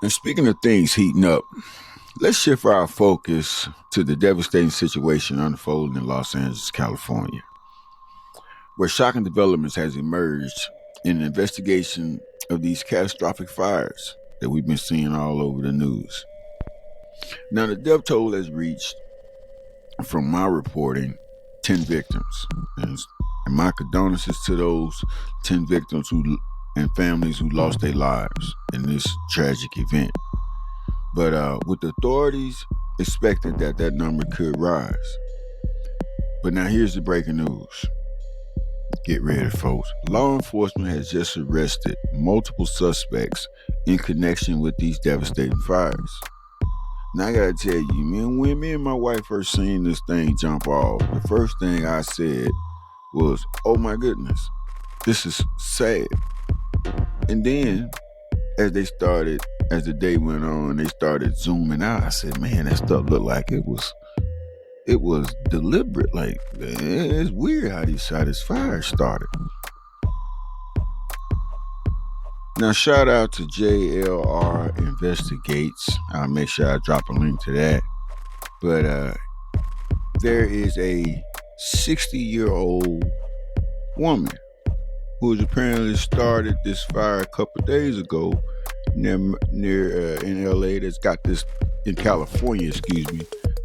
And speaking of things heating up, let's shift our focus to the devastating situation unfolding in Los Angeles, California, where shocking developments has emerged in an investigation of these catastrophic fires that we've been seeing all over the news. Now, the death toll has reached, from my reporting, 10 victims. And my condolences to those 10 victims and families who lost their lives in this tragic event. But with the authorities expecting that number could rise. But now here's the breaking news. Get ready, folks. Law enforcement has just arrested multiple suspects in connection with these devastating fires. Now I gotta tell you, man, when me and my wife first seen this thing jump off, the first thing I said was, oh my goodness, this is sad. And then, as the day went on, they started zooming out. I said, man, that stuff looked like it was deliberate. Like, it's weird how this fire started. Now, shout out to JLR Investigates. I'll make sure I drop a link to that. But there is a 60-year-old woman who has apparently started this fire a couple of days ago near in LA. That's got this in California,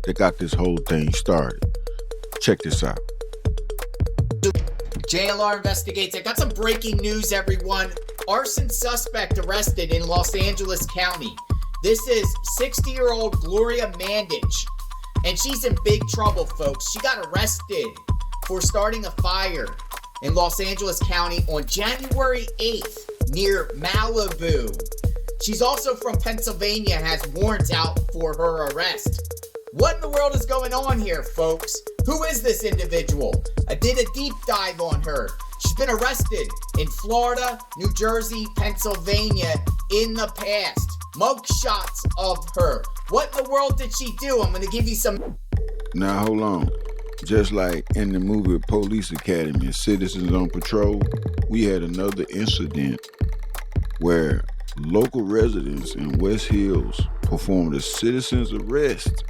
that got this whole thing started. Check this out. JLR Investigates. I got some breaking news, everyone. Arson suspect arrested in Los Angeles County. This is 60-year-old Gloria Mandich, and she's in big trouble, folks. She got arrested for starting a fire in Los Angeles County on January 8th near Malibu. She's also from Pennsylvania, has warrants out for her arrest. What in the world is going on here, folks? Who is this individual? I did a deep dive on her. She's been arrested in Florida, New Jersey, Pennsylvania in the past. Mugshots of her. What in the world did she do? I'm going to give you some... Now, hold on. Just like in the movie Police Academy and Citizens on Patrol, we had another incident where local residents in West Hills performed a citizen's arrest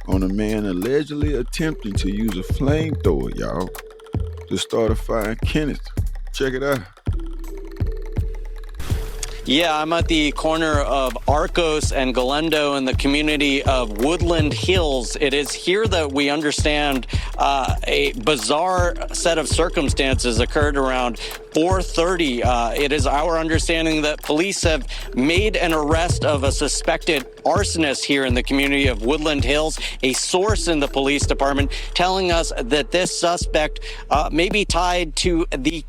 on a man allegedly attempting to use a flamethrower, y'all, to start a fire in Kenneth. Check it out. Yeah, I'm at the corner of Arcos and Galendo in the community of Woodland Hills. It is here that we understand a bizarre set of circumstances occurred around 4:30. It is our understanding that police have made an arrest of a suspected arsonist here in the community of Woodland Hills. A source in the police department telling us that this suspect may be tied to the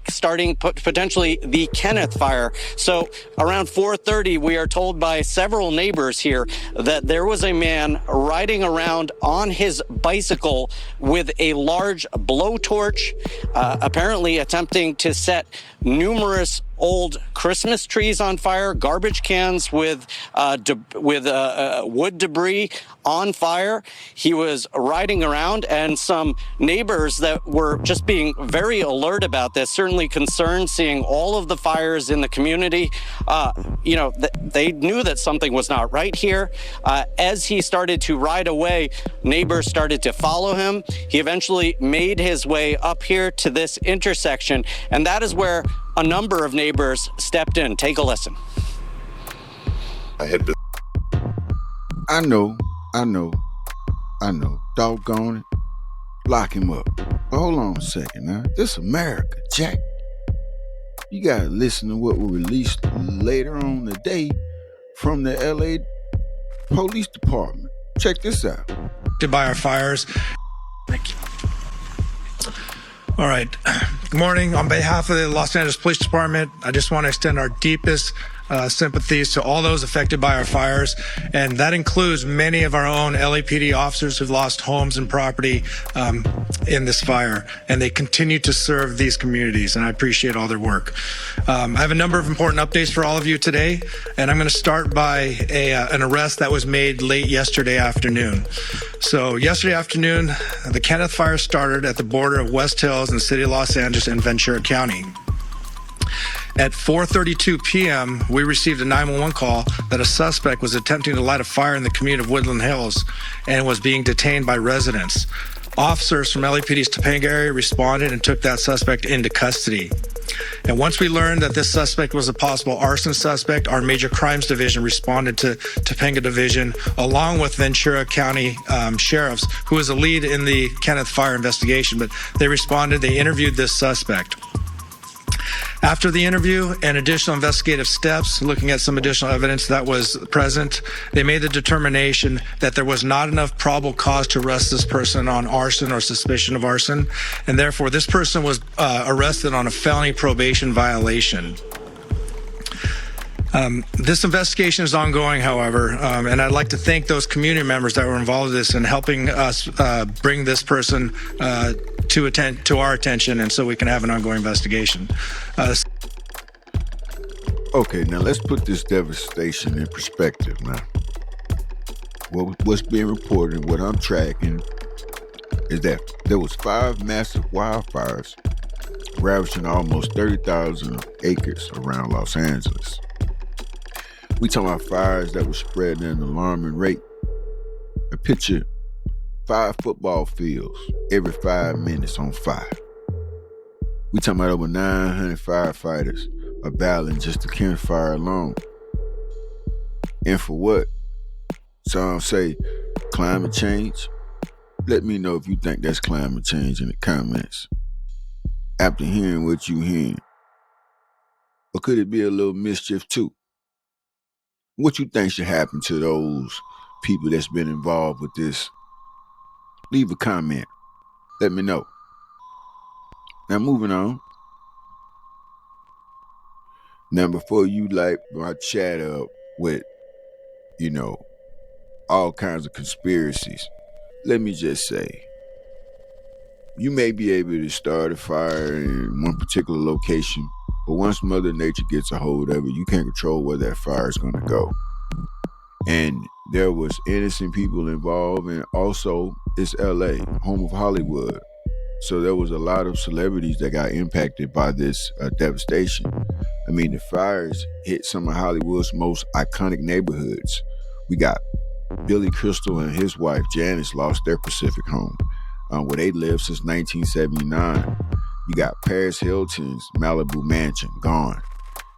potentially the Kenneth fire. So around 4:30, we are told by several neighbors here that there was a man riding around on his bicycle with a large blowtorch, apparently attempting to set numerous old Christmas trees on fire, garbage cans with wood debris on fire. He was riding around, and some neighbors that were just being very alert about this, certainly concerned seeing all of the fires in the community. They knew that something was not right here. As he started to ride away, neighbors started to follow him. He eventually made his way up here to this intersection, and that is where a number of neighbors stepped in. Take a listen. I know. Doggone it. Lock him up. But hold on a second now. This America, Jack. You gotta listen to what we released later on today from the LA Police Department. Check this out. By our fires. Thank you. All right. Good morning. On behalf of the Los Angeles Police Department, I just want to extend our deepest sympathies to all those affected by our fires, and that includes many of our own LAPD officers who've lost homes and property in this fire, and they continue to serve these communities, and I appreciate all their work. I have a number of important updates for all of you today, and I'm going to start by an arrest that was made late yesterday afternoon. So yesterday afternoon, the Kenneth fire started at the border of West Hills and the city of Los Angeles and Ventura County. At 4:32 p.m., we received a 911 call that a suspect was attempting to light a fire in the community of Woodland Hills and was being detained by residents. Officers from LAPD's Topanga area responded and took that suspect into custody. And once we learned that this suspect was a possible arson suspect, our Major Crimes Division responded to Topanga Division along with Ventura County sheriffs, who was the lead in the Kenneth fire investigation. But they responded, they interviewed this suspect. After the interview and additional investigative steps, looking at some additional evidence that was present, they made the determination that there was not enough probable cause to arrest this person on arson or suspicion of arson, and therefore this person was arrested on a felony probation violation. This investigation is ongoing, however, and I'd like to thank those community members that were involved in this and helping us bring this person to our attention, and so we can have an ongoing investigation. Okay, now let's put this devastation in perspective now. What's being reported and what I'm tracking is that there was 5 massive wildfires ravaging almost 30,000 acres around Los Angeles. We talking about fires that were spreading at an alarming rate. A picture 5 football fields every 5 minutes on fire. We talking about over 900 firefighters are battling just to Kenneth fire alone. And for what? Some say climate change. Let me know if you think that's climate change in the comments after hearing what you hearing. Or could it be a little mischief too? What you think should happen to those people that's been involved with this? Leave a comment. Let me know. Now moving on. Now before you light my chat up with, all kinds of conspiracies, let me just say, you may be able to start a fire in one particular location, but once Mother Nature gets a hold of it, you can't control where that fire is going to go. And there was innocent people involved, and also it's LA, home of Hollywood. So there was a lot of celebrities that got impacted by this devastation. I mean, the fires hit some of Hollywood's most iconic neighborhoods. We got Billy Crystal and his wife Janice lost their Pacific home, where they lived since 1979. You got Paris Hilton's Malibu mansion gone.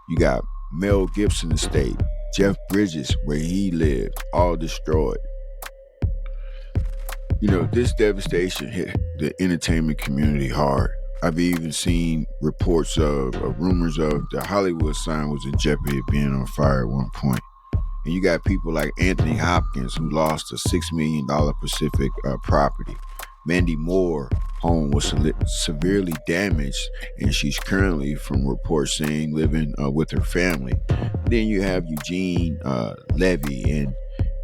You got Mel Gibson estate, Jeff Bridges, where he lived, all destroyed. This devastation hit the entertainment community hard. I've even seen reports of rumors of the Hollywood sign was in jeopardy of being on fire at one point. And you got people like Anthony Hopkins, who lost a $6 million Pacific property. Mandy Moore home was severely damaged, and she's currently, from reports saying, living with her family. Then you have Eugene Levy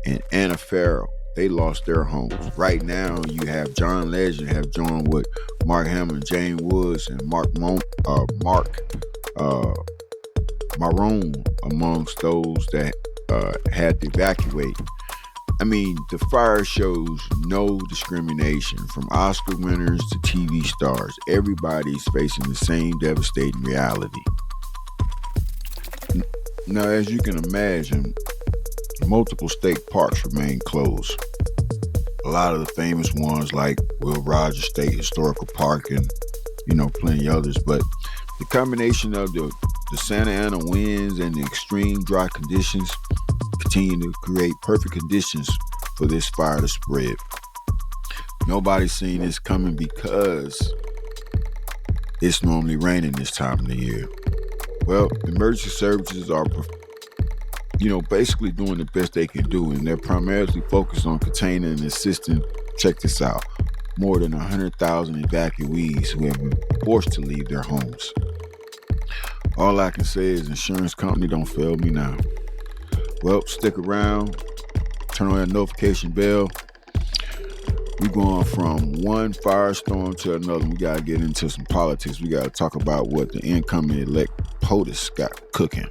and Anna Farrell. They lost their homes. Right now, you have John Legend have joined with Mark Hamill, Jane Woods, and Mark Marone amongst those that had to evacuate. I mean, the fire shows no discrimination, from Oscar winners to TV stars. Everybody's facing the same devastating reality. Now, as you can imagine, multiple state parks remain closed. A lot of the famous ones like Will Rogers State Historical Park and, plenty others. But the combination of the Santa Ana winds and the extreme dry conditions continue to create perfect conditions for this fire to spread. Nobody's seen this coming because it's normally raining this time of the year. Well, emergency services are basically doing the best they can do, and they're primarily focused on containing and assisting, check this out, more than 100,000 evacuees who have been forced to leave their homes. All I can say is insurance company, don't fail me now. Well, stick around, turn on that notification bell. We're going from one firestorm to another. We got to get into some politics. We got to talk about what the incoming elect POTUS got cooking.